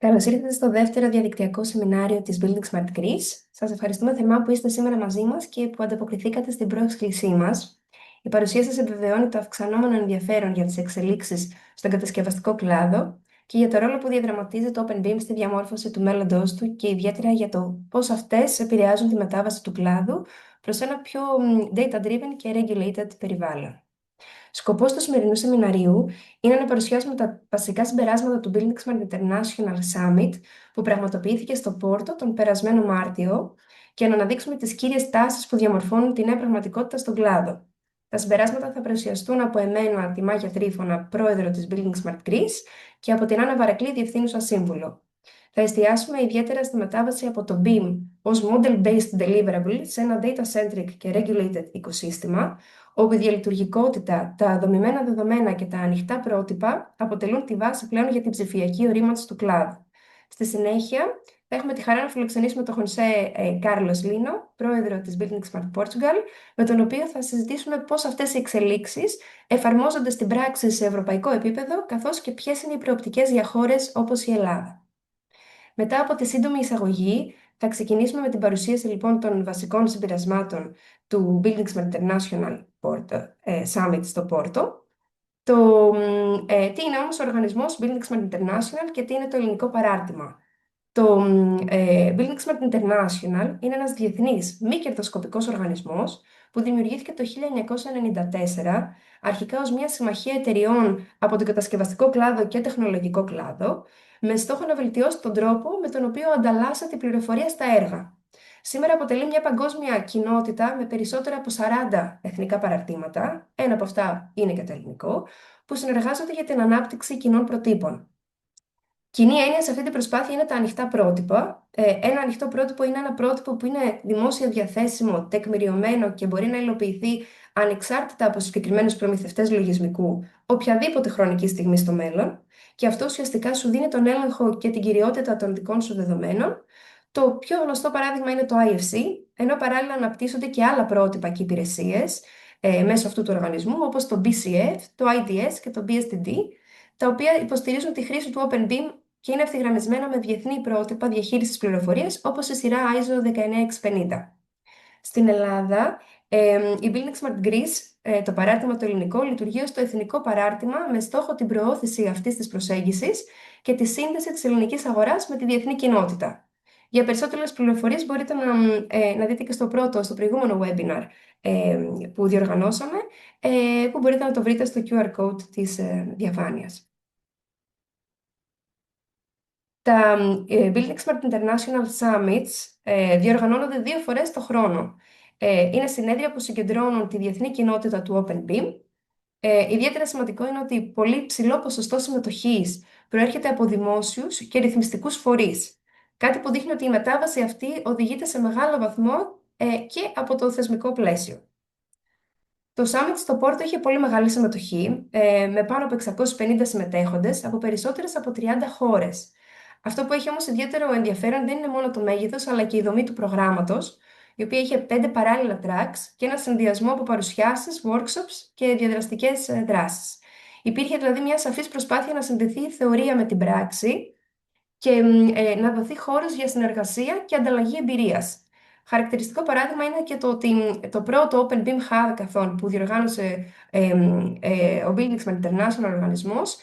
Καλώς ήρθατε στο δεύτερο διαδικτυακό σεμινάριο της buildingSMART Greece. Σας ευχαριστούμε θερμά που είστε σήμερα μαζί μας και που ανταποκριθήκατε στην πρόσκλησή μας. Η παρουσία σας επιβεβαιώνει το αυξανόμενο ενδιαφέρον για τις εξελίξεις στον κατασκευαστικό κλάδο και για το ρόλο που διαδραματίζει το openBIM στη διαμόρφωση του μέλλοντός του και ιδιαίτερα για το πώς αυτές επηρεάζουν τη μετάβαση του κλάδου προς ένα πιο data-driven και regulated περιβάλλον. Σκοπός του σημερινού σεμιναρίου είναι να παρουσιάσουμε τα βασικά συμπεράσματα του buildingSMART International Summit που πραγματοποιήθηκε στο Πόρτο τον περασμένο Μάρτιο και να αναδείξουμε τις κύριες τάσεις που διαμορφώνουν τη νέα πραγματικότητα στον κλάδο. Τα συμπεράσματα θα παρουσιαστούν από εμένα, τη Μάγια Τρίφωνα, πρόεδρο της buildingSMART Greece, και από την Άννα Βαρακλή, διευθύνουσα σύμβουλο. Θα εστιάσουμε ιδιαίτερα στη μετάβαση από το BIM ως model-based deliverable σε ένα data-centric και regulated οικοσύστημα, όπου η διαλειτουργικότητα, τα δομημένα δεδομένα και τα ανοιχτά πρότυπα αποτελούν τη βάση πλέον για την ψηφιακή ορίμανση του κλάδου. Στη συνέχεια, θα έχουμε τη χαρά να φιλοξενήσουμε τον José Carlos Lino, πρόεδρο της buildingSMART Portugal, με τον οποίο θα συζητήσουμε πώς αυτές οι εξελίξεις εφαρμόζονται στην πράξη σε ευρωπαϊκό επίπεδο, καθώς και ποιες είναι οι προοπτικές για χώρες όπως η Ελλάδα. Μετά από τη σύντομη εισαγωγή, θα ξεκινήσουμε με την παρουσίαση λοιπόν των βασικών συμπερασμάτων του buildingSMART International Summit στο Πόρτο. Τι είναι όμως ο οργανισμός buildingSMART International και τι είναι το ελληνικό παράρτημα. Το buildingSMART International είναι ένας διεθνής μη κερδοσκοπικός οργανισμός που δημιουργήθηκε το 1994, αρχικά ως μια συμμαχία εταιριών από τον κατασκευαστικό κλάδο και τεχνολογικό κλάδο, με στόχο να βελτιώσει τον τρόπο με τον οποίο ανταλλάσσεται η πληροφορία στα έργα. Σήμερα αποτελεί μια παγκόσμια κοινότητα με περισσότερα από 40 εθνικά παραρτήματα, ένα από αυτά είναι και το ελληνικό, που συνεργάζονται για την ανάπτυξη κοινών προτύπων. Κοινή έννοια σε αυτή την προσπάθεια είναι τα ανοιχτά πρότυπα. Ένα ανοιχτό πρότυπο είναι ένα πρότυπο που είναι δημόσια διαθέσιμο, τεκμηριωμένο και μπορεί να υλοποιηθεί ανεξάρτητα από συγκεκριμένους προμηθευτές λογισμικού, οποιαδήποτε χρονική στιγμή στο μέλλον. Και αυτό ουσιαστικά σου δίνει τον έλεγχο και την κυριότητα των δικών σου δεδομένων. Το πιο γνωστό παράδειγμα είναι το IFC, ενώ παράλληλα αναπτύσσονται και άλλα πρότυπα και υπηρεσίες μέσω αυτού του οργανισμού, όπως το BCF, το IDS και το bSDD, τα οποία υποστηρίζουν τη χρήση του openBIM και είναι ευθυγραμμισμένα με διεθνή πρότυπα διαχείρισης πληροφορίας, όπως η σειρά ISO 19650. Στην Ελλάδα, η buildingSMART Greece, το παράρτημα το ελληνικό, λειτουργεί ως το εθνικό παράρτημα με στόχο την προώθηση αυτής της προσέγγισης και τη σύνδεση της ελληνικής αγοράς με τη διεθνή κοινότητα. Για περισσότερες πληροφορίες μπορείτε να δείτε και στο προηγούμενο webinar που διοργανώσαμε, που μπορείτε να το βρείτε στο QR code της διαφάνειας. Τα buildingSMART International Summits διοργανώνονται 2 φορές το χρόνο. Είναι συνέδρια που συγκεντρώνουν τη διεθνή κοινότητα του openBIM. Ιδιαίτερα σημαντικό είναι ότι πολύ ψηλό ποσοστό συμμετοχής προέρχεται από δημόσιους και ρυθμιστικούς φορείς. Κάτι που δείχνει ότι η μετάβαση αυτή οδηγείται σε μεγάλο βαθμό και από το θεσμικό πλαίσιο. Το Summit στο Πόρτο είχε πολύ μεγάλη συμμετοχή, με πάνω από 650 συμμετέχοντες από περισσότερες από 30 χώρες. Αυτό που έχει όμως ιδιαίτερο ενδιαφέρον δεν είναι μόνο το μέγεθος, αλλά και η δομή του προγράμματος, η οποία είχε 5 παράλληλα tracks και ένα συνδυασμό από παρουσιάσεις, workshops και διαδραστικές δράσεις. Υπήρχε δηλαδή μια σαφής προσπάθεια να συνδεθεί η θεωρία με την πράξη και να δοθεί χώρος για συνεργασία και ανταλλαγή εμπειρίας. Χαρακτηριστικό παράδειγμα είναι και το ότι το πρώτο openBIM hackathon που διοργάνωσε ο buildingSMART International οργανισμός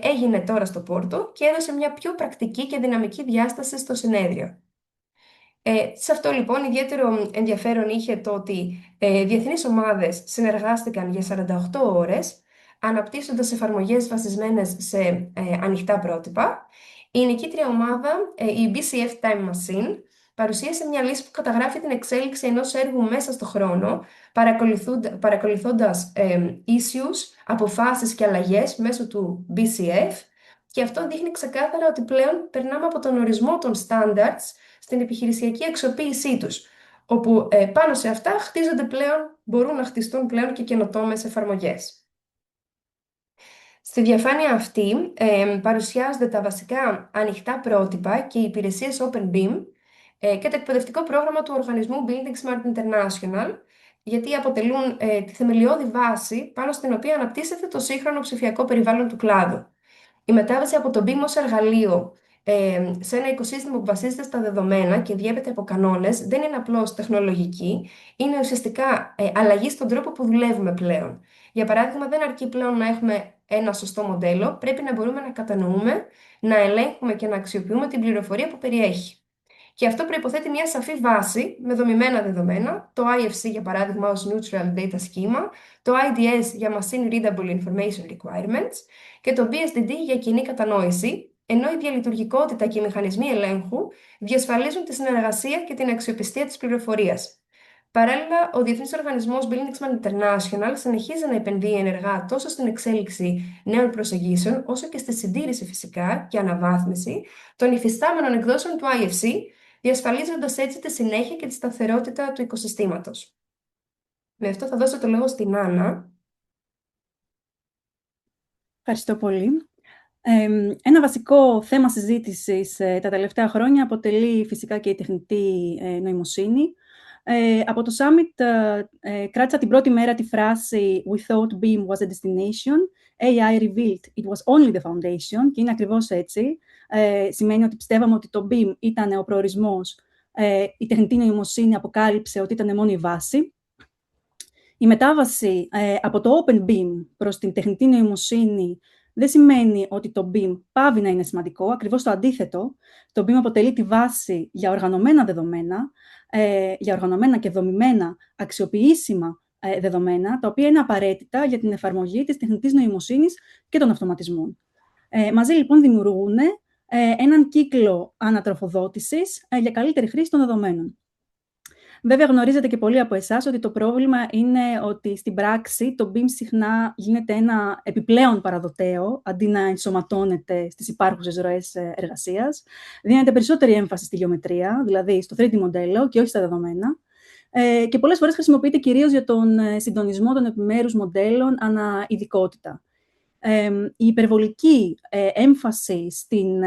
έγινε τώρα στο Πόρτο και έδωσε μια πιο πρακτική και δυναμική διάσταση στο συνέδριο. Σε αυτό λοιπόν ιδιαίτερο ενδιαφέρον είχε το ότι διεθνείς ομάδες συνεργάστηκαν για 48 ώρες, αναπτύσσοντας εφαρμογές βασισμένες σε ανοιχτά πρότυπα. Η νικήτρια ομάδα, η BCF Time Machine, παρουσίασε μια λύση που καταγράφει την εξέλιξη ενός έργου μέσα στο χρόνο, παρακολουθώντας issues, αποφάσεις και αλλαγές μέσω του BCF, και αυτό δείχνει ξεκάθαρα ότι πλέον περνάμε από τον ορισμό των standards στην επιχειρησιακή αξιοποίησή τους, όπου πάνω σε αυτά μπορούν να χτιστούν πλέον και καινοτόμες εφαρμογές. Στη διαφάνεια αυτή παρουσιάζονται τα βασικά ανοιχτά πρότυπα και οι υπηρεσίες openBIM και το εκπαιδευτικό πρόγραμμα του οργανισμού buildingSMART International, γιατί αποτελούν τη θεμελιώδη βάση πάνω στην οποία αναπτύσσεται το σύγχρονο ψηφιακό περιβάλλον του κλάδου. Η μετάβαση από το BIM ως εργαλείο σε ένα οικοσύστημα που βασίζεται στα δεδομένα και διέπεται από κανόνες, δεν είναι απλώς τεχνολογική, είναι ουσιαστικά αλλαγή στον τρόπο που δουλεύουμε πλέον. Για παράδειγμα, δεν αρκεί πλέον να έχουμε ένα σωστό μοντέλο, πρέπει να μπορούμε να κατανοούμε, να ελέγχουμε και να αξιοποιούμε την πληροφορία που περιέχει. Και αυτό προϋποθέτει μια σαφή βάση με δομημένα δεδομένα, το IFC για παράδειγμα ως Neutral Data Schema, το IDS για Machine Readable Information Requirements και το bSDD για κοινή κατανόηση, ενώ η διαλειτουργικότητα και οι μηχανισμοί ελέγχου διασφαλίζουν τη συνεργασία και την αξιοπιστία της πληροφορίας. Παράλληλα, ο Διεθνής Οργανισμός buildingSMART International συνεχίζει να επενδύει ενεργά τόσο στην εξέλιξη νέων προσεγγίσεων, όσο και στη συντήρηση φυσικά και αναβάθμιση των υφιστάμενων εκδόσεων του IFC, διασφαλίζοντας έτσι τη συνέχεια και τη σταθερότητα του οικοσυστήματος. Με αυτό θα δώσω το λόγο στην Άννα. Ευχαριστώ πολύ. Ένα βασικό θέμα συζήτησης τα τελευταία χρόνια αποτελεί φυσικά και η τεχνητή νοημοσύνη. Από το Summit κράτησα την πρώτη μέρα τη φράση «We thought BIM was a destination. AI revealed it was only the foundation». Και είναι ακριβώς έτσι. Σημαίνει ότι πιστεύαμε ότι το BIM ήταν ο προορισμός. Η τεχνητή νοημοσύνη αποκάλυψε ότι ήταν μόνο η βάση. Η μετάβαση από το openBIM προς την τεχνητή νοημοσύνη δεν σημαίνει ότι το BIM πάβει να είναι σημαντικό, ακριβώς το αντίθετο. Το BIM αποτελεί τη βάση για οργανωμένα δεδομένα, για οργανωμένα και δομημένα αξιοποιήσιμα δεδομένα, τα οποία είναι απαραίτητα για την εφαρμογή της τεχνητής νοημοσύνης και των αυτοματισμών. Μαζί λοιπόν δημιουργούν έναν κύκλο ανατροφοδότησης για καλύτερη χρήση των δεδομένων. Βέβαια, γνωρίζετε και πολλοί από εσάς ότι το πρόβλημα είναι ότι στην πράξη το BIM συχνά γίνεται ένα επιπλέον παραδοτέο, αντί να ενσωματώνεται στις υπάρχουσες ροές εργασίας. Δίνεται περισσότερη έμφαση στη γεωμετρία, δηλαδή στο 3D μοντέλο και όχι στα δεδομένα. Και πολλές φορές χρησιμοποιείται κυρίως για τον συντονισμό των επιμέρους μοντέλων ανά ειδικότητα. Η υπερβολική έμφαση στην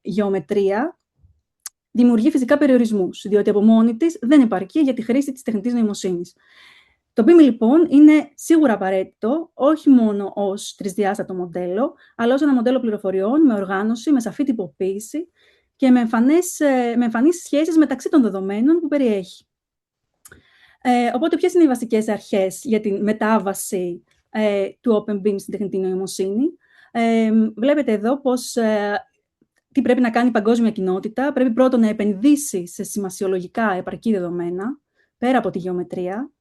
γεωμετρία δημιουργεί φυσικά περιορισμούς, διότι από μόνη της δεν επαρκεί για τη χρήση της τεχνητής νοημοσύνης. Το BIM, λοιπόν, είναι σίγουρα απαραίτητο, όχι μόνο ως τρισδιάστατο μοντέλο, αλλά ως ένα μοντέλο πληροφοριών, με οργάνωση, με σαφή τυποποίηση και με εμφανείς σχέσεις μεταξύ των δεδομένων που περιέχει. Οπότε, ποιες είναι οι βασικές αρχές για τη μετάβαση του openBIM στην τεχνητή νοημοσύνη? Βλέπετε εδώ πως τι πρέπει να κάνει η παγκόσμια κοινότητα. Πρέπει πρώτον να επενδύσει σε σημασιολογικά επαρκή δεδομένα, πέρα από τη γεωμετρία.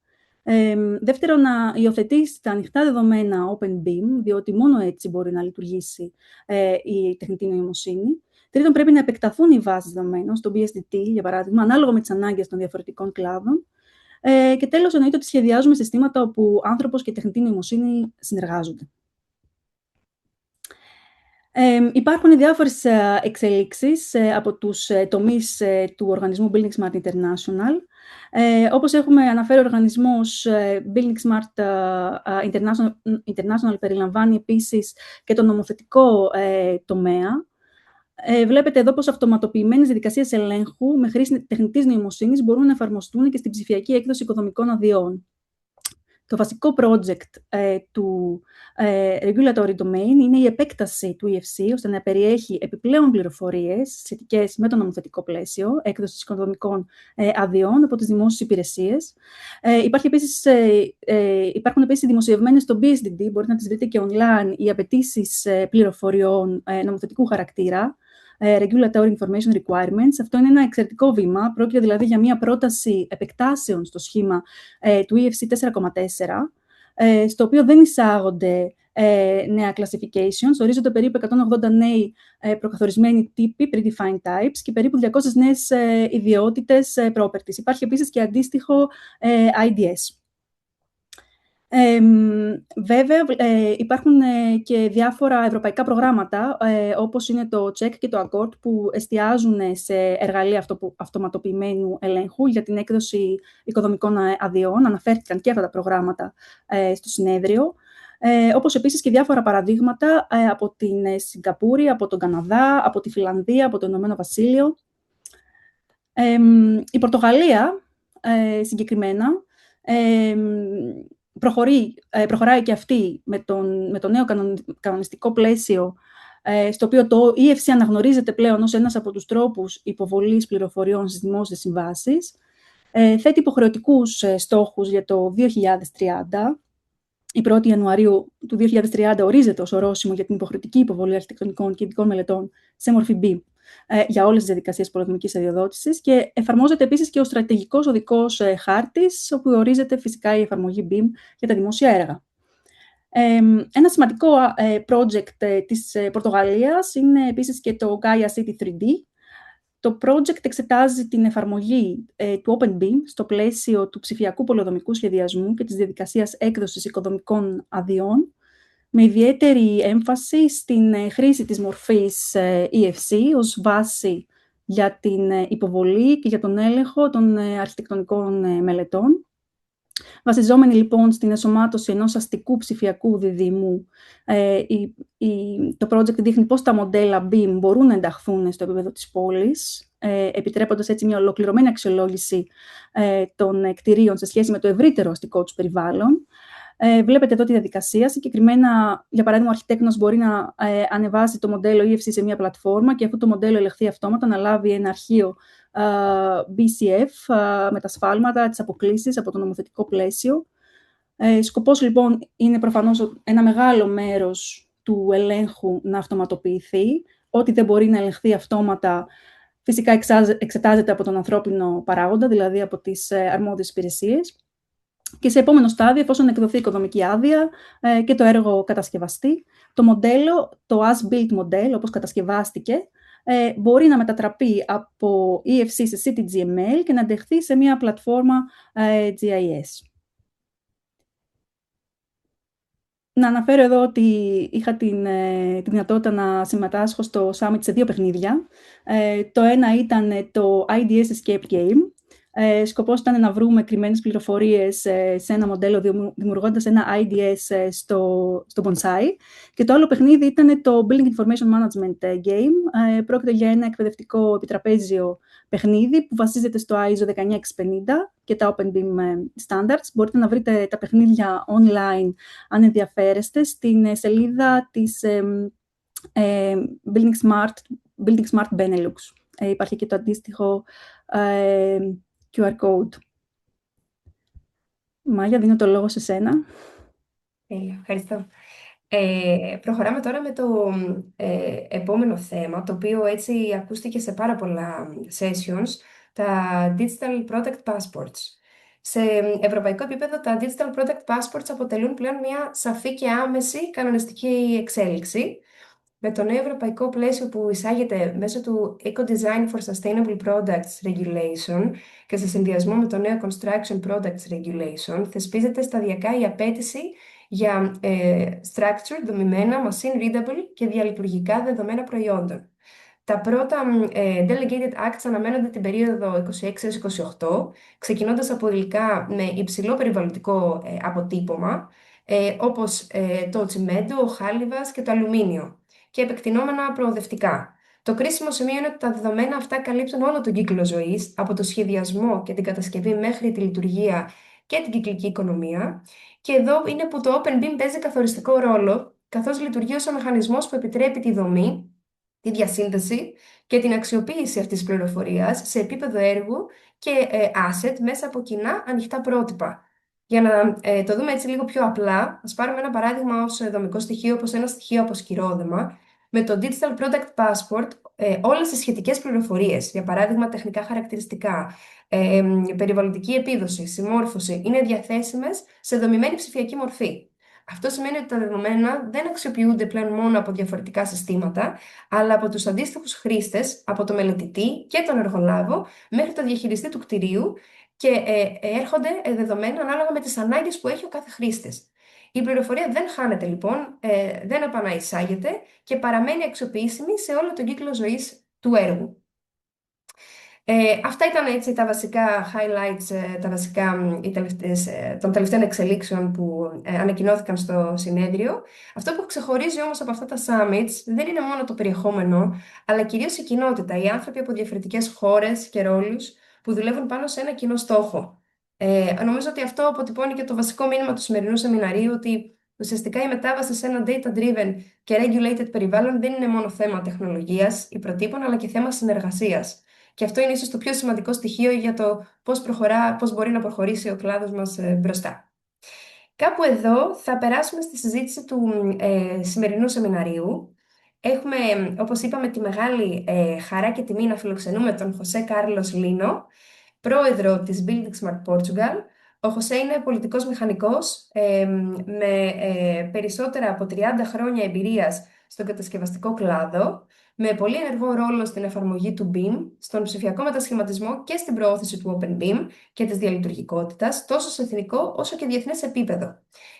Δεύτερον, να υιοθετήσει τα ανοιχτά δεδομένα openBIM, διότι μόνο έτσι μπορεί να λειτουργήσει η τεχνητή νοημοσύνη. Τρίτον, πρέπει να επεκταθούν οι βάσεις δεδομένων, στο bSDD, για παράδειγμα, ανάλογα με τις ανάγκες των διαφορετικών κλάδων. Και τέλος, εννοείται ότι σχεδιάζουμε συστήματα όπου άνθρωπος και τεχνητή νοημοσύνη συνεργάζονται. Υπάρχουν διάφορες εξελίξεις από τους τομείς του οργανισμού buildingSMART International. Όπως έχουμε αναφέρει, ο οργανισμός buildingSMART International περιλαμβάνει επίσης και το νομοθετικό τομέα. Βλέπετε εδώ πως αυτοματοποιημένες διαδικασίες ελέγχου με χρήση τεχνητής νοημοσύνης μπορούν να εφαρμοστούν και στην ψηφιακή έκδοση οικοδομικών αδειών. Το βασικό project του regulatory domain είναι η επέκταση του EFC, ώστε να περιέχει επιπλέον πληροφορίες σχετικές με το νομοθετικό πλαίσιο, έκδοση οικοδομικών αδειών από τις δημόσιες υπηρεσίες. Υπάρχουν επίσης δημοσιευμένες στο bSDD, μπορείτε να τις βρείτε και online, οι απαιτήσεις πληροφοριών νομοθετικού χαρακτήρα, Regulatory Information Requirements. Αυτό είναι ένα εξαιρετικό βήμα. Πρόκειται δηλαδή για μια πρόταση επεκτάσεων στο σχήμα του EFC 4,4, στο οποίο δεν εισάγονται νέα classifications. Ορίζονται περίπου 180 νέοι προκαθορισμένοι τύποι, predefined types, και περίπου 200 νέες ιδιότητες properties. Υπάρχει επίσης και αντίστοιχο IDS. Βέβαια, υπάρχουν και διάφορα ευρωπαϊκά προγράμματα, όπως είναι το CHECK και το ACCORD, που εστιάζουν σε εργαλεία αυτοματοποιημένου ελέγχου για την έκδοση οικοδομικών αδειών. Αναφέρθηκαν και αυτά τα προγράμματα στο συνέδριο. Όπως επίσης και διάφορα παραδείγματα από την Σιγκαπούρη, από τον Καναδά, από τη Φιλανδία, από το Ηνωμένο Βασίλειο. Η Πορτογαλία, συγκεκριμένα, προχωράει και αυτή με το νέο κανονιστικό πλαίσιο στο οποίο το EFC αναγνωρίζεται πλέον ως ένας από τους τρόπους υποβολής πληροφοριών στις δημόσιες συμβάσεις. Θέτει υποχρεωτικούς στόχους για το 2030. Η 1η Ιανουαρίου του 2030 ορίζεται ως ορόσημο για την υποχρεωτική υποβολή αρχιτεκτονικών και ειδικών μελετών σε μορφή BIM για όλες τις διαδικασίες πολεοδομικής αδειοδότησης και εφαρμόζεται επίσης και ο στρατηγικός οδικός χάρτης, όπου ορίζεται φυσικά η εφαρμογή BIM για τα δημόσια έργα. Ένα σημαντικό project της Πορτογαλίας είναι επίσης και το Gaia City 3D. Το project εξετάζει την εφαρμογή του openBIM στο πλαίσιο του ψηφιακού πολεοδομικού σχεδιασμού και της διαδικασίας έκδοσης οικοδομικών αδειών, με ιδιαίτερη έμφαση στην χρήση της μορφής EFC ως βάση για την υποβολή και για τον έλεγχο των αρχιτεκτονικών μελετών. Βασιζόμενοι λοιπόν στην ενσωμάτωση ενός αστικού ψηφιακού διδήμου, το project δείχνει πώς τα μοντέλα BIM μπορούν να ενταχθούν στο επίπεδο της πόλης, επιτρέποντας έτσι μια ολοκληρωμένη αξιολόγηση των κτηρίων σε σχέση με το ευρύτερο αστικό τους περιβάλλον. Βλέπετε εδώ τη διαδικασία. Συγκεκριμένα, για παράδειγμα, ο αρχιτέκτονας μπορεί να ανεβάσει το μοντέλο EFC σε μια πλατφόρμα και αφού το μοντέλο ελεγχθεί αυτόματα να λάβει ένα αρχείο BCF με τα σφάλματα, τις αποκλίσεις από το νομοθετικό πλαίσιο. Σκοπός λοιπόν είναι προφανώς ένα μεγάλο μέρος του ελέγχου να αυτοματοποιηθεί. Ό,τι δεν μπορεί να ελεγχθεί αυτόματα φυσικά εξετάζεται από τον ανθρώπινο παράγοντα, δηλαδή από τις αρμόδιες υπηρεσίες. Και σε επόμενο στάδιο, εφόσον εκδοθεί η οικοδομική άδεια και το έργο κατασκευαστεί, το μοντέλο, το as-built μοντέλο, όπως κατασκευάστηκε, μπορεί να μετατραπεί από EFC σε CityGML και να ενταχθεί σε μια πλατφόρμα GIS. Να αναφέρω εδώ ότι είχα τη δυνατότητα να συμμετάσχω στο Summit σε 2 παιχνίδια. Το ένα ήταν το IDS Escape Game. Σκοπός ήταν να βρούμε κρυμμένες πληροφορίες σε ένα μοντέλο δημιουργώντας ένα IDS στο bonsai. Και το άλλο παιχνίδι ήταν το Building Information Management Game. Πρόκειται για ένα εκπαιδευτικό επιτραπέζιο παιχνίδι που βασίζεται στο ISO 19650 και τα openBIM standards. Μπορείτε να βρείτε τα παιχνίδια online αν ενδιαφέρεστε στην σελίδα της buildingSMART Benelux. Υπάρχει και το αντίστοιχο QR code. Μάγια, δίνω το λόγο σε σένα. Ευχαριστώ. Προχωράμε τώρα με το επόμενο θέμα, το οποίο έτσι ακούστηκε σε πάρα πολλά sessions, τα Digital Product Passports. Σε ευρωπαϊκό επίπεδο, τα Digital Product Passports αποτελούν πλέον μια σαφή και άμεση κανονιστική εξέλιξη, με το νέο ευρωπαϊκό πλαίσιο που εισάγεται μέσω του Eco-Design for Sustainable Products Regulation και σε συνδυασμό με το νέο Construction Products Regulation, θεσπίζεται σταδιακά η απέτηση για structured, δομημένα, machine readable και διαλειτουργικά δεδομένα προϊόντων. Τα πρώτα Delegated Acts αναμένονται την περίοδο 26-28, ξεκινώντας από υλικά με υψηλό περιβαλλοντικό αποτύπωμα, όπως το τσιμέντο, ο χάλιβας και το αλουμίνιο, και επεκτηνόμενα προοδευτικά. Το κρίσιμο σημείο είναι ότι τα δεδομένα αυτά καλύπτουν όλο τον κύκλο ζωής, από το σχεδιασμό και την κατασκευή μέχρι τη λειτουργία και την κυκλική οικονομία. Και εδώ είναι που το openBIM παίζει καθοριστικό ρόλο, καθώς λειτουργεί ως ο μηχανισμός που επιτρέπει τη δομή, τη διασύνδεση και την αξιοποίηση αυτής της πληροφορίας σε επίπεδο έργου και asset μέσα από κοινά ανοιχτά πρότυπα. Για να το δούμε έτσι λίγο πιο απλά, ας πάρουμε ένα παράδειγμα ως δομικό στοιχείο, όπως ένα στοιχείο από σκυρόδεμα. Με το Digital Product Passport, όλες οι σχετικές πληροφορίες, για παράδειγμα τεχνικά χαρακτηριστικά, περιβαλλοντική επίδοση, συμμόρφωση, είναι διαθέσιμες σε δομημένη ψηφιακή μορφή. Αυτό σημαίνει ότι τα δεδομένα δεν αξιοποιούνται πλέον μόνο από διαφορετικά συστήματα, αλλά από τους αντίστοιχους χρήστες, από το μελετητή και τον εργολάβο, μέχρι το διαχειριστή του κτηρίου, και έρχονται δεδομένα ανάλογα με τις ανάγκες που έχει ο κάθε χρήστης. Η πληροφορία δεν χάνεται λοιπόν, δεν επαναεισάγεται και παραμένει αξιοποιήσιμη σε όλο τον κύκλο ζωής του έργου. Αυτά ήταν έτσι τα βασικά highlights, τα βασικά των τελευταίων εξελίξεων που ανακοινώθηκαν στο συνέδριο. Αυτό που ξεχωρίζει όμως από αυτά τα summits δεν είναι μόνο το περιεχόμενο, αλλά κυρίως η κοινότητα, οι άνθρωποι από διαφορετικές χώρες και ρόλους που δουλεύουν πάνω σε ένα κοινό στόχο. Νομίζω ότι αυτό αποτυπώνει και το βασικό μήνυμα του σημερινού σεμιναρίου, ότι Ουσιαστικά η μετάβαση σε ένα data-driven και regulated περιβάλλον δεν είναι μόνο θέμα τεχνολογίας ή προτύπων, αλλά και θέμα συνεργασίας. Και αυτό είναι ίσως το πιο σημαντικό στοιχείο για το πώς μπορεί να προχωρήσει ο κλάδος μας μπροστά. Κάπου εδώ θα περάσουμε στη συζήτηση του σημερινού σεμιναρίου. Έχουμε, όπως είπαμε, τη μεγάλη χαρά και τιμή να φιλοξενούμε τον José Carlos Lino, πρόεδρο της buildingSMART Portugal. Ο José είναι πολιτικός μηχανικός με περισσότερα από 30 χρόνια εμπειρίας στον κατασκευαστικό κλάδο, με πολύ ενεργό ρόλο στην εφαρμογή του BIM, στον ψηφιακό μετασχηματισμό και στην προώθηση του openBIM και της διαλειτουργικότητας, τόσο σε εθνικό όσο και διεθνές επίπεδο.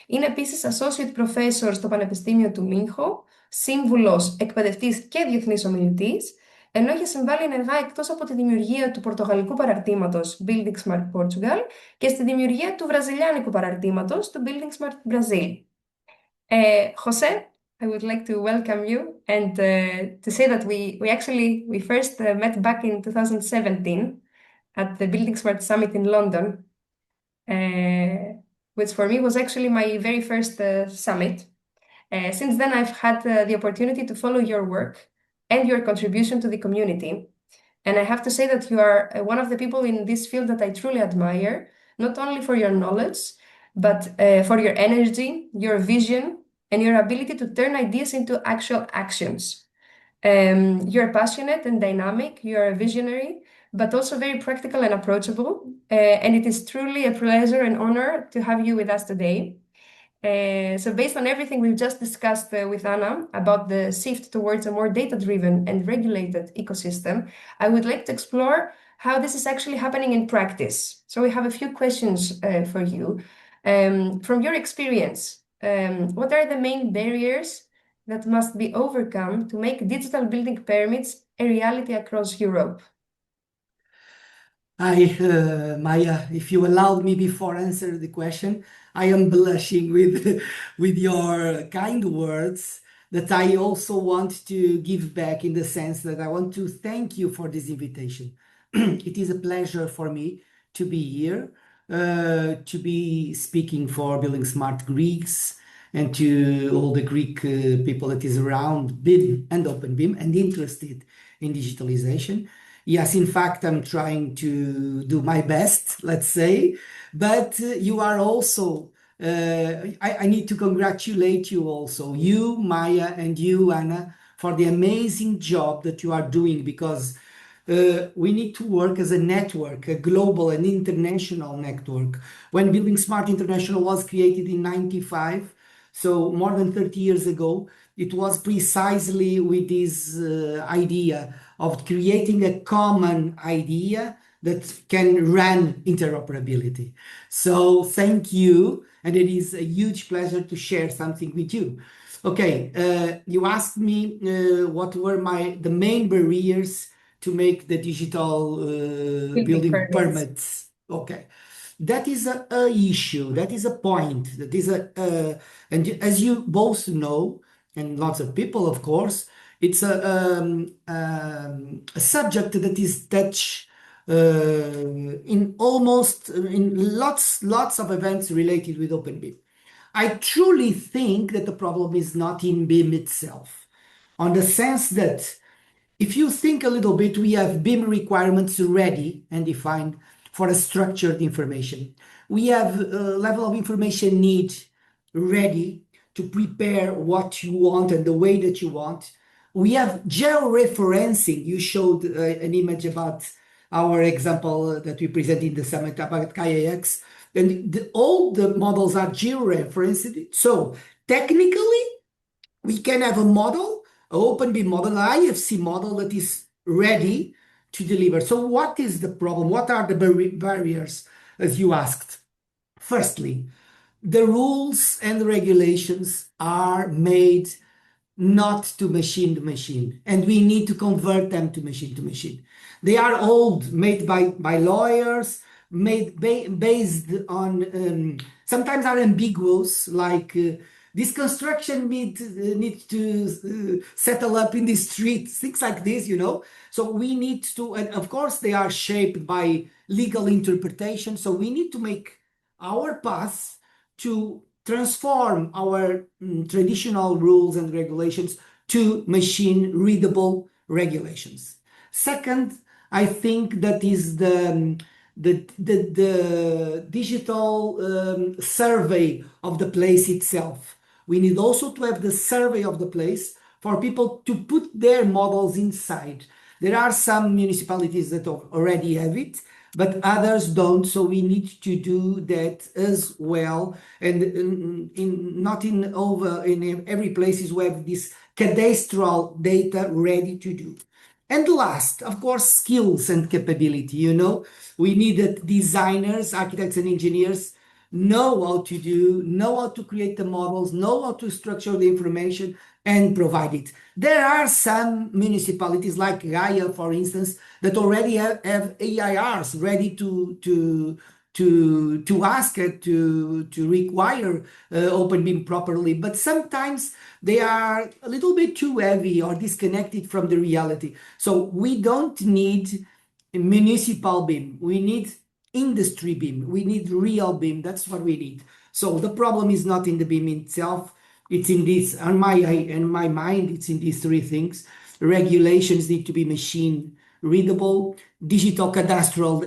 Είναι επίσης Associate Professor στο Πανεπιστήμιο του Μίνχο, σύμβουλος, εκπαιδευτής και διεθνής ομιλητής, ενώ έχει συμβάλει ενεργά εκτός από τη δημιουργία του πορτογαλικού παραρτήματος buildingSMART Portugal και στη δημιουργία του βραζιλιάνικου παραρτήματος του buildingSMART Brazil. José, I would like to welcome you and to say that we first met back in 2017 at the buildingSMART Summit in London, which for me was actually my very first summit. Since then, I've had the opportunity to follow your work and your contribution to the community. And I have to say that you are one of the people in this field that I truly admire, not only for your knowledge, but for your energy, your vision, and your ability to turn ideas into actual actions. You're passionate and dynamic, you're a visionary, but also very practical and approachable. And it is truly a pleasure and honor to have you with us today. So based on everything we've just discussed with Anna about the shift towards a more data-driven and regulated ecosystem, I would like to explore how this is actually happening in practice. So we have a few questions for you. From your experience, what are the main barriers that must be overcome to make digital building permits a reality across Europe? Hi, Maya. If you allowed me before answer the question, I am blushing with your kind words that I also want to give back in the sense that I want to thank you for this invitation. It is a pleasure for me to be here, to be speaking for buildingSMART Greeks and to all the Greek people that is around BIM and openBIM and interested in digitalization. Yes, in fact, I'm trying to do my best, let's say, but you are also, I need to congratulate you also, you, Maya, and you, Anna, for the amazing job that you are doing, because we need to work as a network, a global and international network. When buildingSMART International was created in 1995, so more than 30 years ago, it was precisely with this idea of creating a common idea that can run interoperability. So thank you, and it is a huge pleasure to share something with you. Okay, you asked me what were the main barriers to make the digital building permits. Okay. That is a issue, that is a point, that is and as you both know, and lots of people, of course, it's a subject that is touched in lots of events related with openBIM. I truly think that the problem is not in BIM itself, on the sense that if you think a little bit, we have BIM requirements ready and defined for a structured information. We have a level of information need ready to prepare what you want and the way that you want. We have georeferencing. You showed an image about our example that we presented in the summit about KAX. And all the models are georeferenced. So technically, we can have a model, an openBIM model, an IFC model that is ready to deliver. So what is the problem? What are the barriers, as you asked? Firstly, the rules and regulations are made not to machine to machine, and we need to convert them to machine. They are old, made by lawyers, based on, sometimes are ambiguous, like this construction needs to settle up in the street, things like this, you know. So we need to, and of course they are shaped by legal interpretation. So we need to make our path to transform our traditional rules and regulations to machine-readable regulations. Second, I think that is the digital survey of the place itself. We need also to have the survey of the place for people to put their models inside. There are some municipalities that already have it, but others don't, so we need to do that as well. And not in every place we have this cadastral data ready to do. And last, of course, skills and capability. You know, we need that designers, architects, and engineers know how to do, know how to create the models, know how to structure the information and provide it. There are some municipalities like Gaia, for instance, that already have AIRs ready to ask it to require openBIM properly, but sometimes they are a little bit too heavy or disconnected from the reality. So we don't need municipal BIM. We need industry BIM. We need real BIM. That's what we need. So the problem is not in the BIM itself. It's in this, in my mind, it's in these three things. Regulations need to be machine readable, digital cadastral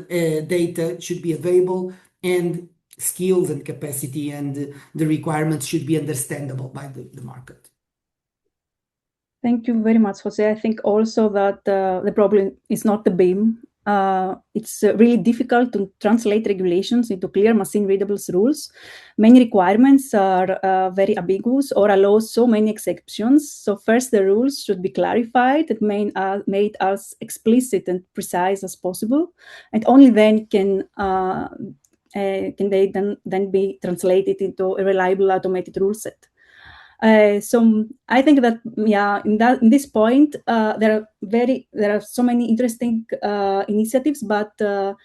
data should be available, and skills and capacity and the requirements should be understandable by the market. Thank you very much, Jose. I think also that the problem is not the BIM. It's really difficult to translate regulations into clear machine-readable rules. Many requirements are very ambiguous or allow so many exceptions. So first, the rules should be clarified and made as explicit and precise as possible, and only then can they then be translated into a reliable automated rule set. So I think that in this point there are so many interesting initiatives, but the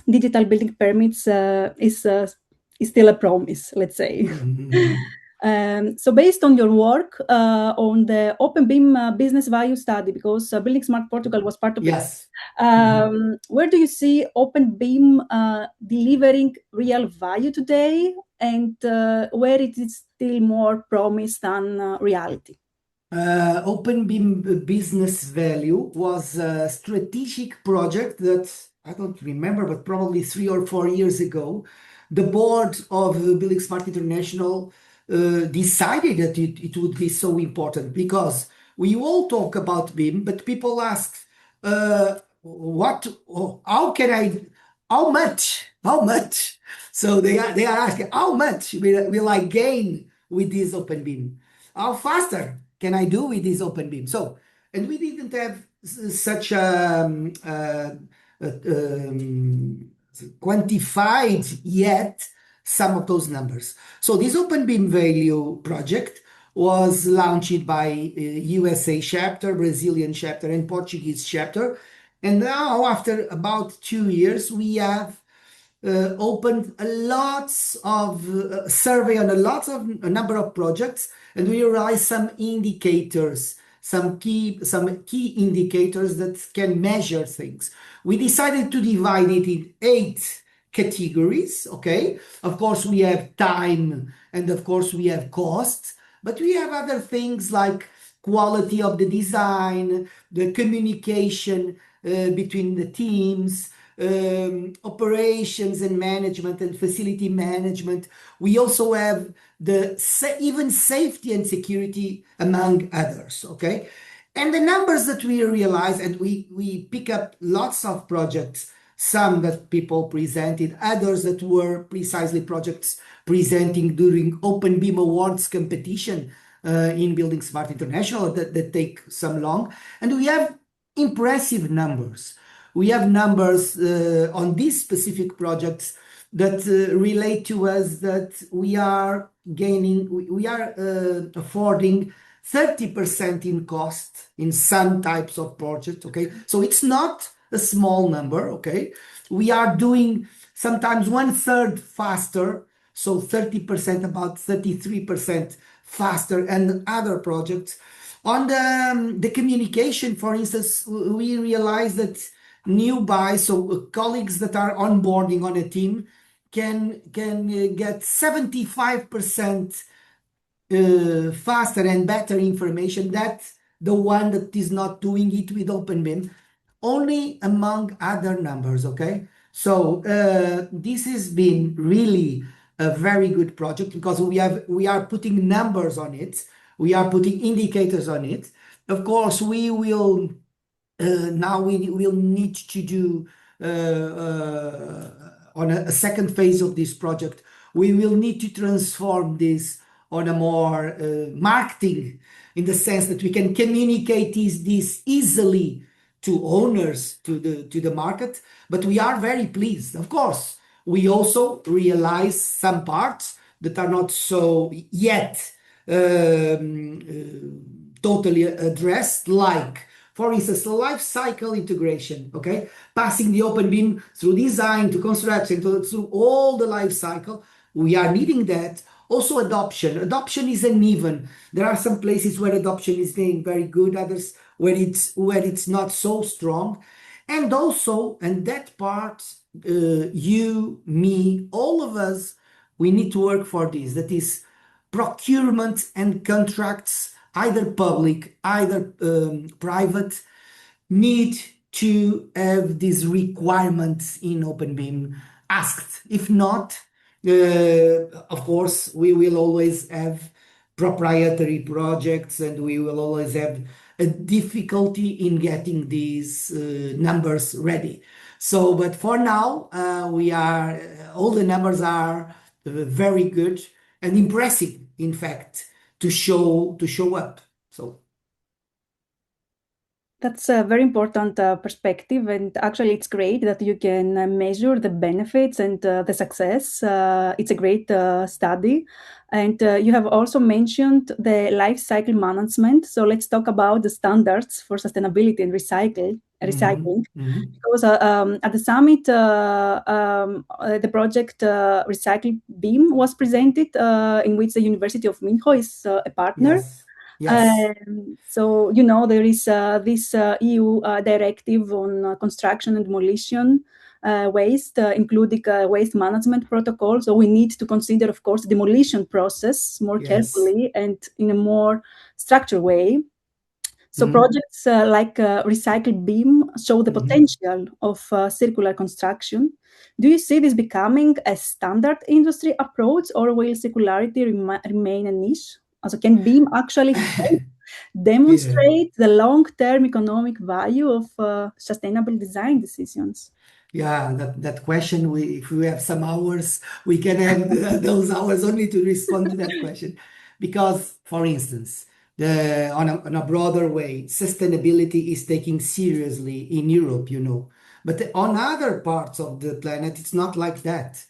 digital building permits is still a promise, let's say. So based on your work on the openBIM business value study, because buildingSMART Portugal was part of yes. Where do you see openBIM delivering real value today, and where it is still more promise than reality? openBIM business value was a strategic project that I don't remember, but probably 3 or 4 years ago, the board of buildingSMART International decided that it would be so important, because we all talk about BIM, but people ask, how much? So they are asking, how much will I gain with this openBIM? How faster can I do with this openBIM? So, and we didn't have such quantified yet some of those numbers. So this openBIM value project was launched by USA chapter, Brazilian chapter, and Portuguese chapter. And now, after about 2 years, we have opened lots of survey on a number of projects, and we realized some indicators, some key indicators that can measure things. We decided to divide it in 8 categories. Okay, of course we have time, and of course we have cost, but we have other things like quality of the design, the communication between the teams, operations and management and facility management. We also have even safety and security, among others. Okay, and the numbers that we realize, and we pick up lots of projects, some that people presented, others that were precisely projects presenting during openBIM awards competition in buildingSMART International that take some long, and we have impressive numbers. We have numbers on these specific projects that relate to us, that we are affording 30% in cost in some types of projects. Okay, so it's not a small number. Okay, we are doing sometimes 1/3 faster, so 30%, about 33% faster, and other projects. On the communication, for instance, we realize that so colleagues that are onboarding on a team can get 75% faster and better information than the one that is not doing it with openBIM, only among other numbers, okay? So this has been really a very good project because we are putting numbers on it. We are putting indicators on it. Of course, we will now we will need to do on a second phase of this project, we will need to transform this on a more marketing, in the sense that we can communicate this easily to owners, to the market. But we are very pleased. Of course, we also realize some parts that are not so yet totally addressed, like, for instance, the life cycle integration, okay? Passing the openBIM through design to construction, through all the life cycle, we are needing that. Also adoption. Adoption is uneven. There are some places where adoption is getting very good, others where it's not so strong. And also, and that part, you, me, all of us, we need to work for this. That is procurement and contracts, either public, either private, need to have these requirements in openBIM asked. If not, of course, we will always have proprietary projects and we will always have a difficulty in getting these numbers ready. So, but for now, all the numbers are very good and impressive, in fact, to show up. So that's a very important perspective, and actually it's great that you can measure the benefits and the success. It's a great study. And you have also mentioned the life cycle management. So let's talk about the standards for sustainability and recycling. Because at the summit, the project Recycle BIM was presented, in which the University of Minho is a partner. Yes. Yes. So, there is this EU directive on construction and demolition waste, including waste management protocol. So we need to consider, of course, the demolition process more carefully and in a more structured way. So projects like Recycle BIM show the potential of circular construction. Do you see this becoming a standard industry approach, or will circularity remain a niche? Also, can BIM actually demonstrate the long-term economic value of sustainable design decisions? Yeah, that question, if we have some hours, we can have those hours only to respond to that question. Because, for instance, on a broader way, sustainability is taken seriously in Europe, But on other parts of the planet, it's not like that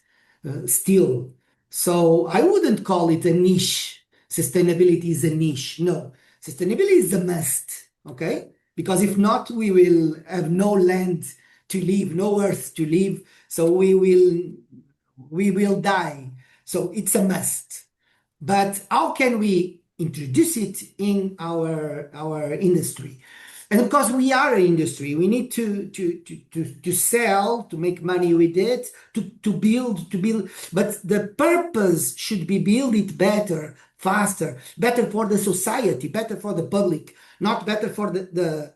still. So I wouldn't call it a niche. Sustainability is a niche. No, sustainability is a must, okay? Because if not, we will have no land to live, no earth to live. So we will die. So it's a must. But how can we introduce it in our industry? And because we are an industry, we need to sell, to make money with it, to build. But the purpose should be build it better, faster, better for the society, better for the public, not better for the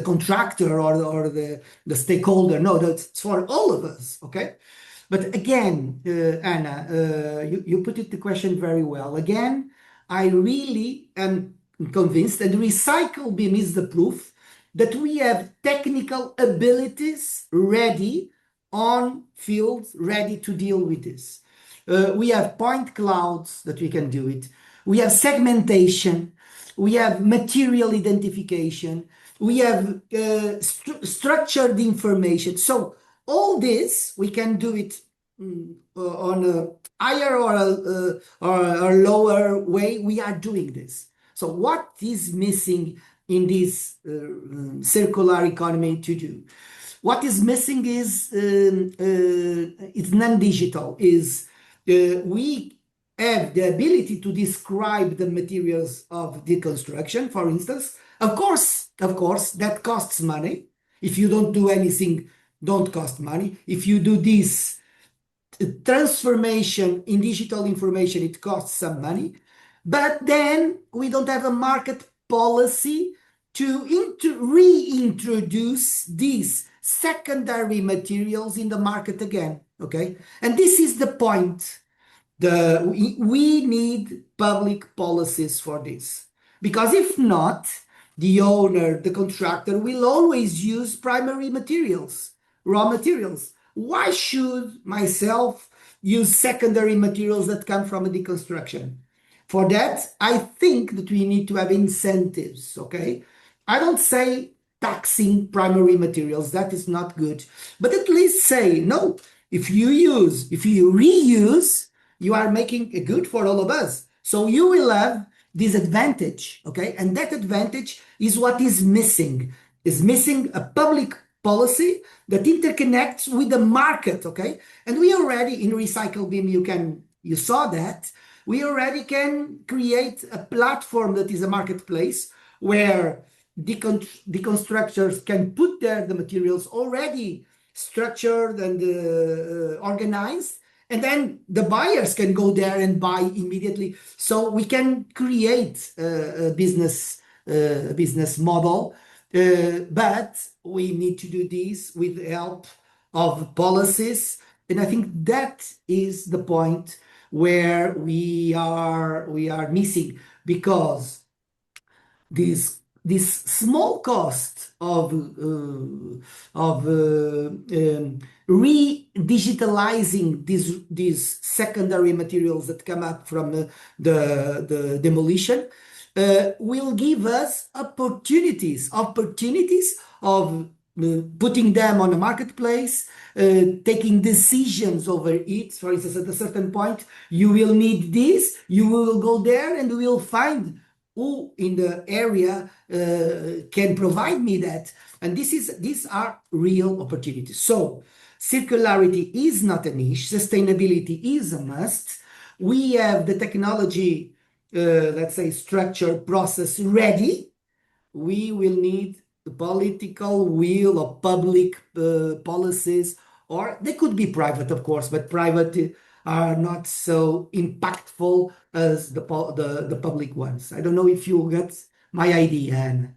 contractor or the stakeholder. No, that's for all of us, okay? But again, Anna, you put the question very well. Again, I really am convinced that Recycle BIM is the proof that we have technical abilities ready on fields, ready to deal with this. We have point clouds that we can do it. We have segmentation. We have material identification. We have structured information. So all this, we can do it on a higher or a lower way. We are doing this. So what is missing in this circular economy to do? What is missing is it's non-digital. We have the ability to describe the materials of deconstruction, for instance. Of course, that costs money. If you don't do anything, don't cost money. If you do this, transformation in digital information, it costs some money, but then we don't have a market policy to reintroduce these secondary materials in the market again, okay? And this is the point. We need public policies for this, because if not, the owner, the contractor will always use primary materials, raw materials. Why should myself use secondary materials that come from a deconstruction? For that, I think that we need to have incentives, okay? I don't say taxing primary materials, that is not good. But at least say, no, if you reuse, you are making a good for all of us. So you will have this advantage, okay? And that advantage is what is missing. Is missing a public policy that interconnects with the market, okay? And we already, in Recycle BIM, you saw that, we already can create a platform that is a marketplace where deconstructors can put there the materials already structured and organized, and then the buyers can go there and buy immediately. So we can create a business model, but we need to do this with the help of policies. And I think that is the point where we are missing, because this small cost of re-digitalizing these secondary materials that come up from the demolition will give us opportunities of putting them on the marketplace, taking decisions over it. For instance, at a certain point, you will need this, you will go there and we will find who in the area can provide me that. And these are real opportunities. So circularity is not a niche, sustainability is a must. We have the technology, let's say, structure, process ready. We will need the political will of public policies, or they could be private, of course, but private are not so impactful as the public ones. I don't know if you get my idea, Anne.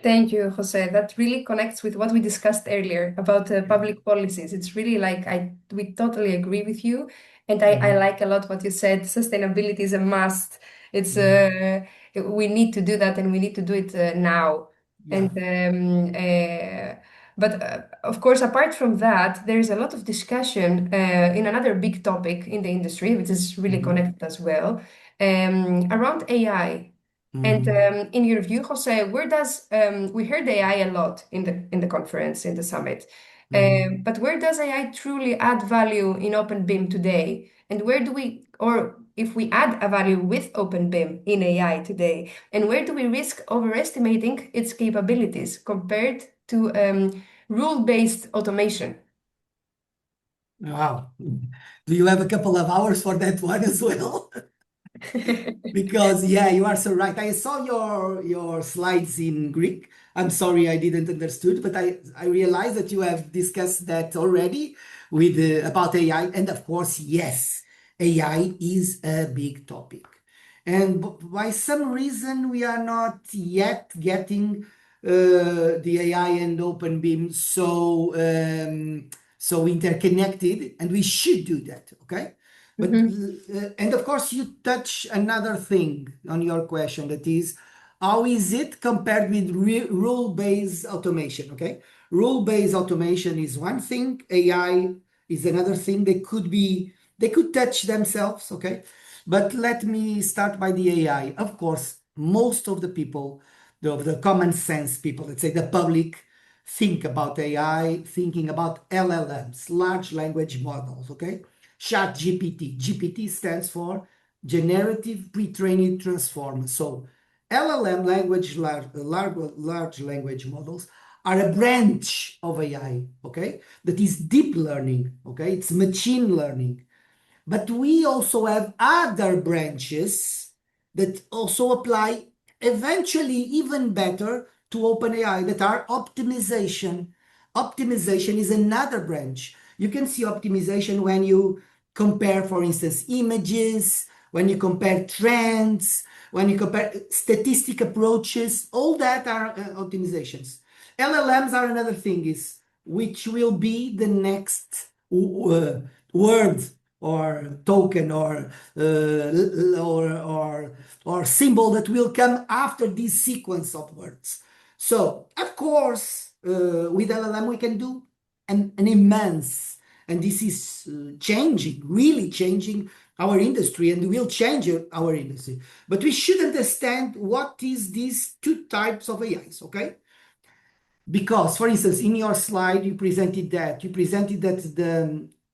Thank you, Jose. That really connects with what we discussed earlier about public policies. It's really like we totally agree with you, and I like a lot what you said. Sustainability is a must. It's we need to do that, and we need to do it now. Yeah. And but of course, apart from that, there's a lot of discussion in another big topic in the industry, which is really connected as well, around AI. And in your view, Jose, where does we heard AI a lot in the conference, in the summit, but where does AI truly add value in openBIM today? And where do we, or if we add a value with openBIM in AI today, and where do we risk overestimating its capabilities compared to rule-based automation? Wow. Do you have a couple of hours for that one as well? Because yeah, you are so right. I saw your slides in Greek. I'm sorry I didn't understood, but I realized that you have discussed that already with about AI. And of course, yes, AI is a big topic. And by some reason, we are not yet getting the AI and openBIM so interconnected, and we should do that, okay? But and of course, you touch another thing on your question, that is, how is it compared with rule-based automation? Okay, rule-based automation is one thing, AI is another thing. They could touch themselves, okay? But let me start by the AI. Of course, most of the people, the common sense people, let's say the public, think about AI, thinking about LLMs, large language models, okay? ChatGPT. GPT stands for Generative Pre-trained Transformer. So LLM, large language models, are a branch of AI, okay? That is deep learning, okay? It's machine learning. But we also have other branches that also apply eventually even better to OpenAI, that are optimization. Optimization is another branch. You can see optimization when you compare, for instance, images, when you compare trends, when you compare statistic approaches, all that are optimizations. LLMs are another thing, which will be the next word or token or symbol that will come after this sequence of words. So, of course, with LLM we can do an immense, and this is changing, really changing our industry, and will change our industry. But we should understand what is these two types of AIs, okay? Because, for instance, in your slide, you presented that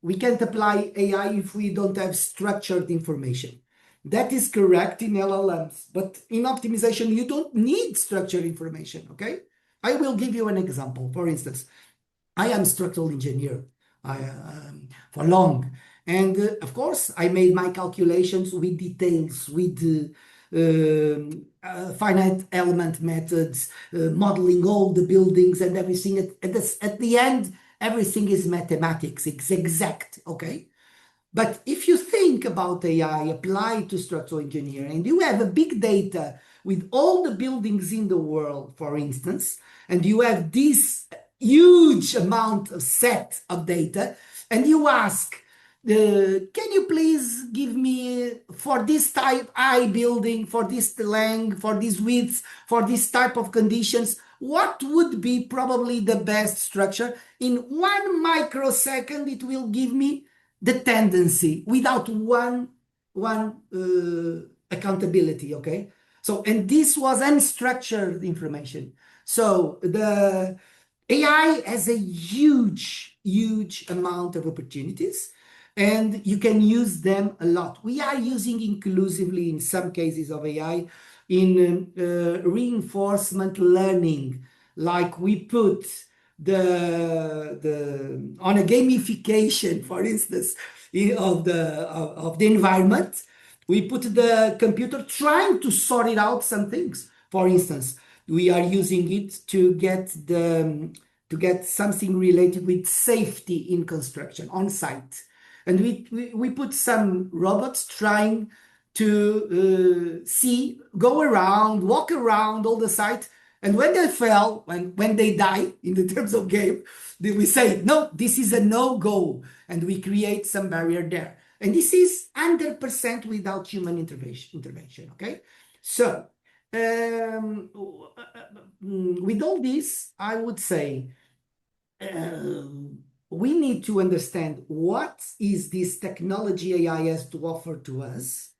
we can't apply AI if we don't have structured information. That is correct in LLMs, but in optimization, you don't need structured information, okay? I will give you an example. For instance, I am a structural engineer for long. And of course, I made my calculations with details, with finite element methods, modeling all the buildings and everything. At the end, everything is mathematics. It's exact, okay? But if you think about AI applied to structural engineering, and you have a big data with all the buildings in the world, for instance, and you have this huge amount of set of data, and you ask, can you please give me, for this type I building, for this length, for this width, for this type of conditions, what would be probably the best structure? In 1 microsecond, it will give me the tendency without one accountability, okay? So, and this was unstructured information. So the AI has a huge amount of opportunities, and you can use them a lot. We are using inclusively in some cases of AI in reinforcement learning, like we put on a gamification, for instance, of the environment. We put the computer trying to sort it out some things. For instance, we are using it to get something related with safety in construction on site. And we put some robots trying to go around, walk around all the site. And when they fail, when they die in the terms of game, we say, no, this is a no-go. And we create some barrier there. And this is 100% without human intervention, okay? So, with all this, I would say, we need to understand what is this technology AI has to offer to us.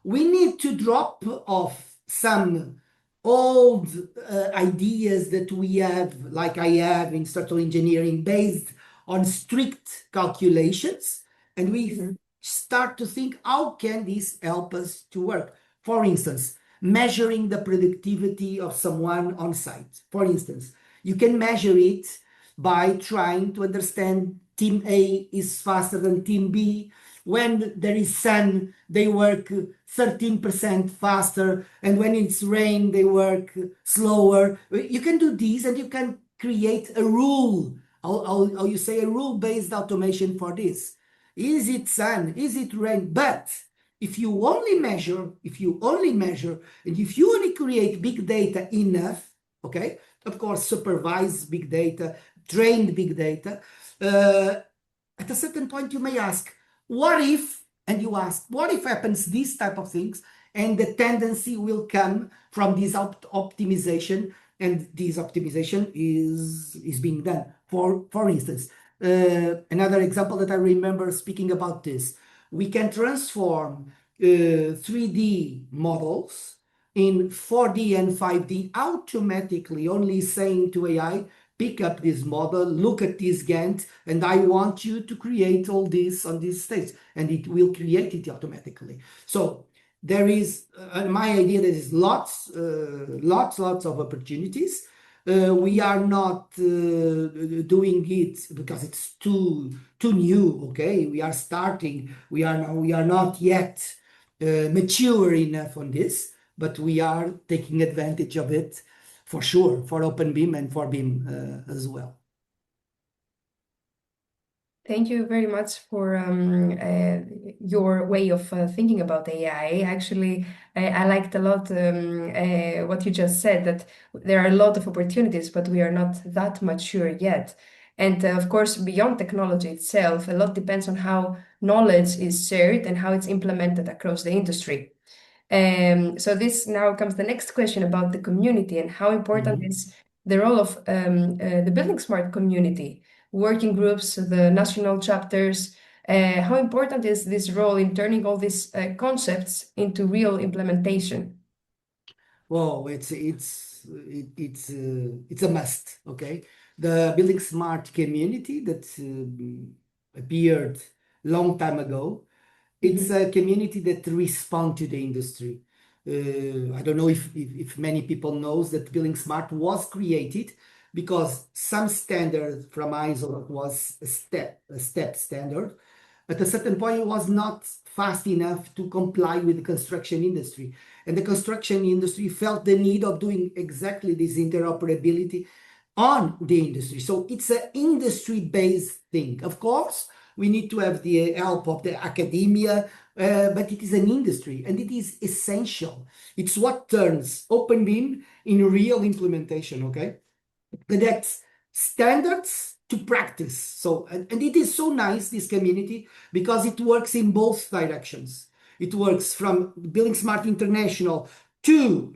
We need to drop off some old ideas that we have, like I have in structural engineering, based on strict calculations, and we start to think, how can this help us to work? For instance, measuring the productivity of someone on site. For instance, you can measure it by trying to understand team A is faster than team B. When there is sun, they work 13% faster, and when it's rain, they work slower. You can do this, and you can create a rule, how you say, a rule-based automation for this. Is it sun? Is it rain? But if you only measure, and if you only create big data enough, okay, of course, supervised big data, trained big data, at a certain point you may ask, what if, and you ask, what if happens these type of things, and the tendency will come from this optimization, and this optimization is being done. For instance, another example that I remember speaking about this, we can transform 3D models in 4D and 5D automatically, only saying to AI, pick up this model, look at this Gantt, and I want you to create all this on this stage, and it will create it automatically. So there is, my idea, there is lots of opportunities. We are not doing it because it's too new, okay? We are starting, we are not yet mature enough on this, but we are taking advantage of it for sure, for openBIM and for BIM as well. Thank you very much for your way of thinking about AI. Actually, I liked a lot what you just said, that there are a lot of opportunities, but we are not that mature yet. And of course, beyond technology itself, a lot depends on how knowledge is shared and how it's implemented across the industry. So this now comes the next question about the community and how important is the role of the buildingSMART community, working groups, the national chapters. How important is this role in turning all these concepts into real implementation? Well, it's a must. Okay, the buildingSMART community that appeared long time ago. It's a community that responds to the industry. I don't know if many people knows that buildingSMART was created because some standard from ISO was a step standard. At a certain point, it was not fast enough to comply with the construction industry. And the construction industry felt the need of doing exactly this interoperability on the industry. So it's an industry-based thing. Of course, we need to have the help of the academia, but it is an industry and it is essential. It's what turns openBIM in real implementation, okay? Connects standards to practice. So, and it is so nice, this community, because it works in both directions. It works from buildingSMART International to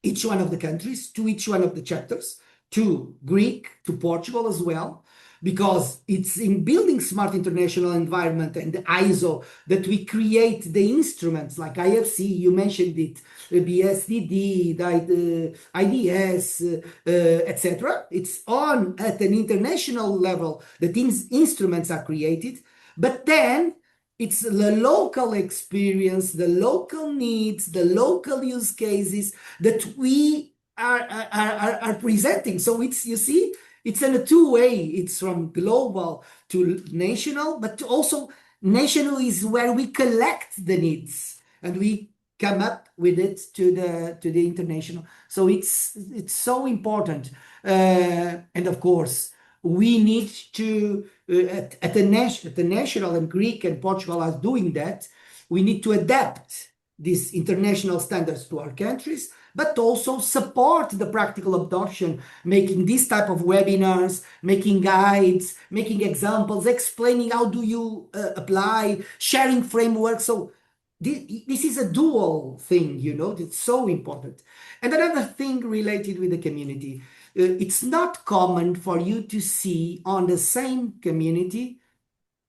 each one of the countries, to each one of the chapters, to Greek, to Portugal as well, because it's in buildingSMART International environment and the ISO that we create the instruments like IFC, you mentioned it, bSDD, the IDS, etc. It's on at an international level that these instruments are created, but then it's the local experience, the local needs, the local use cases that we are presenting. So it's, you see, it's in a two-way. It's from global to national, but also national is where we collect the needs and we come up with it to the international. So it's so important. And of course, we need to, at the national, and Greek and Portugal are doing that, we need to adapt these international standards to our countries, but also support the practical adoption, making this type of webinars, making guides, making examples, explaining how do you apply, sharing frameworks. So this is a dual thing, you know, it's so important. And another thing related with the community, it's not common for you to see on the same community,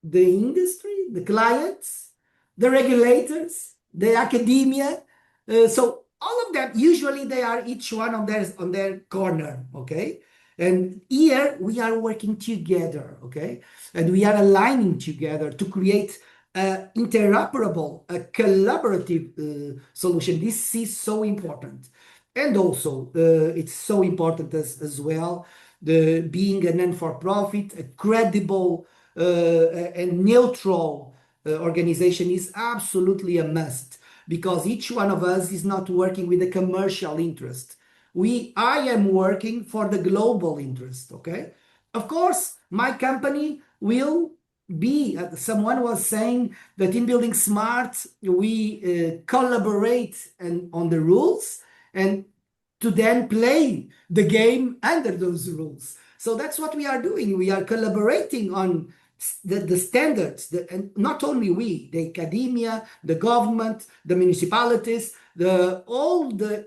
the industry, the clients, the regulators, the academia. So all of them, usually they are each one on their corner, okay? And here we are working together, okay? And we are aligning together to create an interoperable, a collaborative solution. This is so important. And also, it's so important as well, being a non-for-profit, a credible and neutral organization is absolutely a must, because each one of us is not working with a commercial interest. I am working for the global interest, okay? Of course, my company will be, someone was saying that in buildingSMART, we collaborate on the rules and to then play the game under those rules. So that's what we are doing. We are collaborating on the standards, and not only we, the academia, the government, the municipalities, all the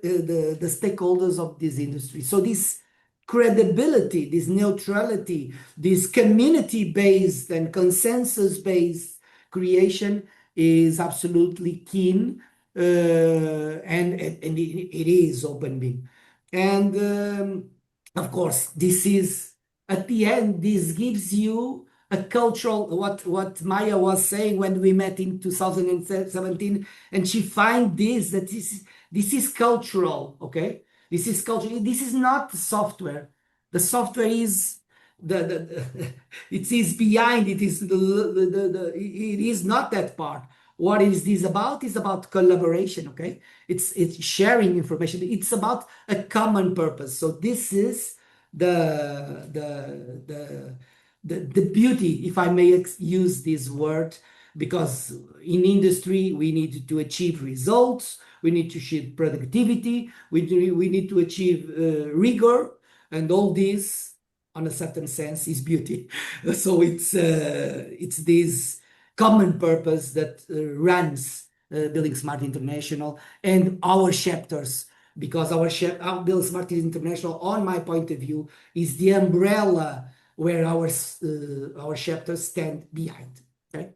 stakeholders of this industry. So this credibility, this neutrality, this community-based and consensus-based creation is absolutely key, and it is openBIM. And of course, this is, at the end, this gives you a cultural, what Maya was saying when we met in 2017, and she find that this is cultural, okay? This is cultural. This is not software. The software is it is behind. It is not that part. What is this about? It's about collaboration, okay? It's sharing information. It's about a common purpose. So this is the beauty, if I may use this word, because in industry we need to achieve results, we need to achieve productivity, we need to achieve rigor, and all this, on a certain sense, is beauty. So it's this common purpose that runs buildingSMART International and our chapters, because our buildingSMART International, on my point of view, is the umbrella where our chapters stand behind. Okay?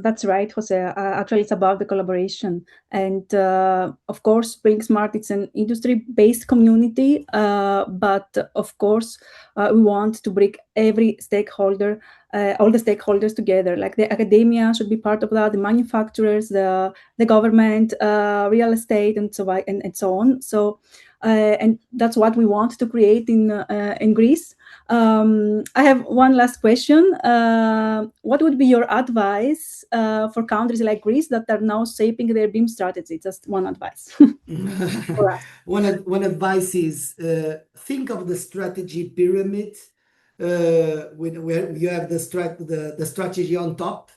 That's right, Jose. Actually, it's about the collaboration. And of course, buildingSMART, it's an industry-based community, but of course, we want to bring every stakeholder, all the stakeholders together. Like the academia should be part of that, the manufacturers, the government, real estate, and so on. So, and that's what we want to create in Greece. I have one last question. What would be your advice for countries like Greece that are now shaping their BIM strategy? Just one advice. One advice is think of the strategy pyramid where you have the strategy on top.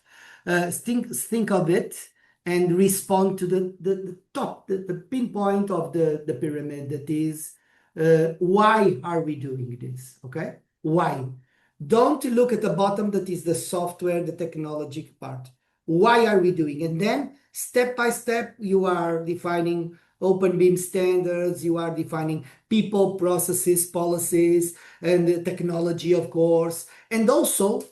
Think of it and respond to the top, the pinpoint of the pyramid, that is, why are we doing this? Okay? Why? Don't look at the bottom, that is the software, the technology part. Why are we doing? And then step by step, you are defining openBIM standards, you are defining people, processes, policies, and the technology, of course. And also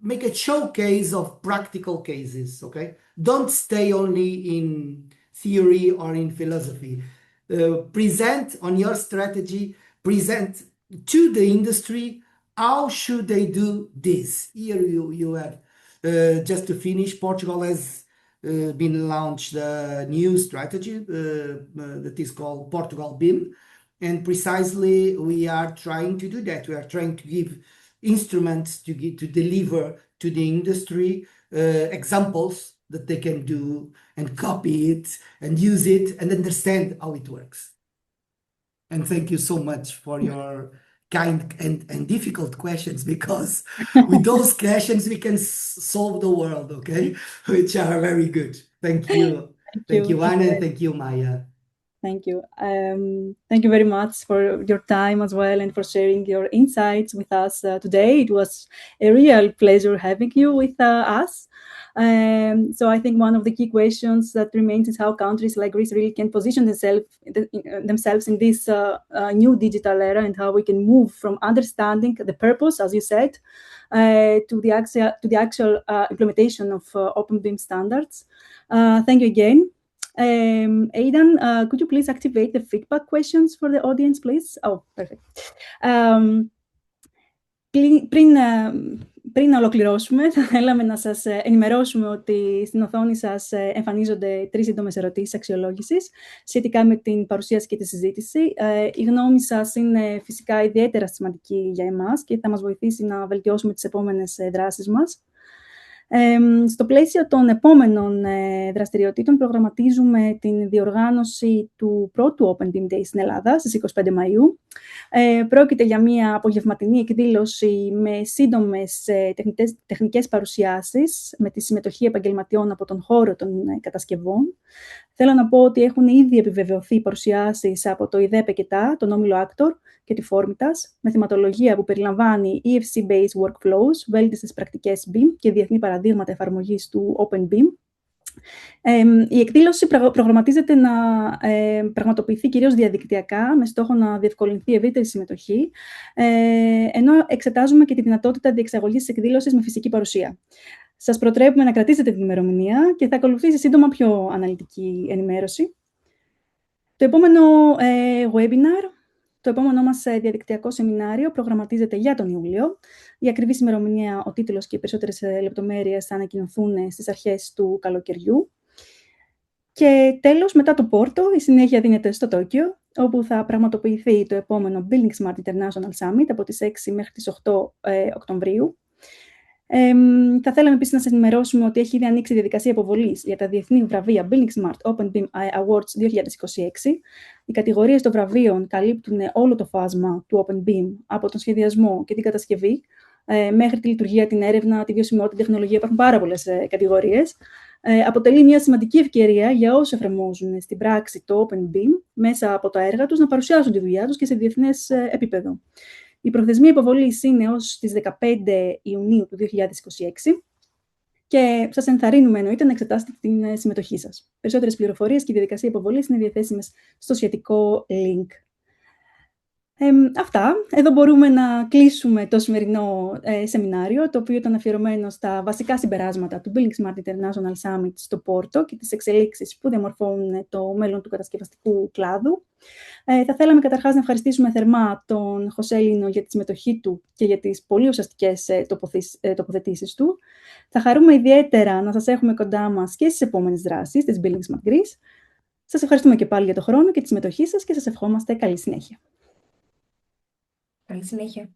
make a showcase of practical cases, okay? Don't stay only in theory or in philosophy. Present on your strategy, present to the industry, how should they do this? Here you have, just to finish, Portugal has been launched a new strategy that is called Portugal BIM. And precisely we are trying to do that. We are trying to give instruments to deliver to the industry examples that they can do and copy it and use it and understand how it works. And thank you so much for your kind and difficult questions, because with those questions we can solve the world, okay? Which are very good. Thank you. Thank you, Anna, and thank you, Maya. Thank you. Thank you very much for your time as well and for sharing your insights with us today. It was a real pleasure having you with us. So I think one of the key questions that remains is how countries like Greece really can position themselves in this new digital era, and how we can move from understanding the purpose, as you said, to the actual implementation of openBIM standards. Thank you again. Aidan, could you please activate the feedback questions for the audience, please? Oh, perfect. Πριν να ολοκληρώσουμε, θα θέλαμε να σας ενημερώσουμε ότι στην οθόνη σας εμφανίζονται 3 σύντομες ερωτήσεις αξιολόγησης σχετικά με την παρουσίαση και τη συζήτηση. Η γνώμη σας είναι φυσικά ιδιαίτερα σημαντική για εμάς και θα μας βοηθήσει να βελτιώσουμε τις επόμενες δράσεις μας. Στο πλαίσιο των επόμενων δραστηριοτήτων προγραμματίζουμε την διοργάνωση του πρώτου openBIM Day στην Ελλάδα στις 25 Μαΐου. Πρόκειται για μια απογευματινή εκδήλωση με σύντομες τεχνικές παρουσιάσεις με τη συμμετοχή επαγγελματιών από τον χώρο των κατασκευών. Θέλω να πω ότι έχουν ήδη επιβεβαιωθεί παρουσιάσεις από το ΙΔΕΠΕ και τον Όμιλο Actor και τη Φόρμητας, με θεματολογία που περιλαμβάνει EFC-based workflows, βέλτιστες πρακτικές BIM και διεθνή παραδείγματα εφαρμογής του openBIM. Η εκδήλωση προγραμματίζεται να πραγματοποιηθεί κυρίως διαδικτυακά, με στόχο να διευκολυνθεί ευρύτερη συμμετοχή, ενώ εξετάζουμε και τη δυνατότητα διεξαγωγής της εκδήλωσης με φυσική παρουσία. Σας προτρέπουμε να κρατήσετε την ημερομηνία και θα ακολουθήσει σύντομα πιο αναλυτική ενημέρωση. Το επόμενο webinar, το επόμενό μας διαδικτυακό σεμινάριο προγραμματίζεται για τον Ιούλιο. Η ακριβής ημερομηνία, ο τίτλος και οι περισσότερες λεπτομέρειες θα ανακοινωθούν στις αρχές του καλοκαιριού. Και τέλος, μετά το Πόρτο, η συνέχεια δίνεται στο Τόκιο, όπου θα πραγματοποιηθεί το επόμενο buildingSMART International Summit από τις 6 μέχρι τις 8 Οκτωβρίου. Θα θέλαμε επίσης να σας ενημερώσουμε ότι έχει ήδη ανοίξει η διαδικασία υποβολής για τα διεθνή βραβεία buildingSMART openBIM Awards 2026. Οι κατηγορίες των βραβείων καλύπτουν όλο το φάσμα του openBIM, από τον σχεδιασμό και την κατασκευή, μέχρι τη λειτουργία, την έρευνα, τη βιωσιμότητα, την τεχνολογία. Υπάρχουν πάρα πολλές κατηγορίες. Αποτελεί μια σημαντική ευκαιρία για όσους εφαρμόζουν στην πράξη το openBIM μέσα από τα έργα τους να παρουσιάσουν τη δουλειά τους και σε διεθνές επίπεδο. Η προθεσμία υποβολής είναι ως τις 15 Ιουνίου του 2026 και σας ενθαρρύνουμε εννοείται να εξετάσετε την συμμετοχή σας. Περισσότερες πληροφορίες και η διαδικασία υποβολής είναι διαθέσιμες στο σχετικό link. Αυτά. Εδώ μπορούμε να κλείσουμε το σημερινό σεμινάριο, το οποίο ήταν αφιερωμένο στα βασικά συμπεράσματα του buildingSMART International Summit στο Πόρτο και τις εξελίξεις που διαμορφώνουν το μέλλον του κατασκευαστικού κλάδου. Θα θέλαμε καταρχάς να ευχαριστήσουμε θερμά τον José Lino για τη συμμετοχή του και για τις πολύ ουσιαστικές τοποθετήσεις του. Θα χαρούμε ιδιαίτερα να σας έχουμε κοντά μας και στις επόμενες δράσεις της buildingSMART Greece. Σας ευχαριστούμε και πάλι για το χρόνο και τη συμμετοχή σας και σας ευχόμαστε καλή συνέχεια. Καλή συνέχεια.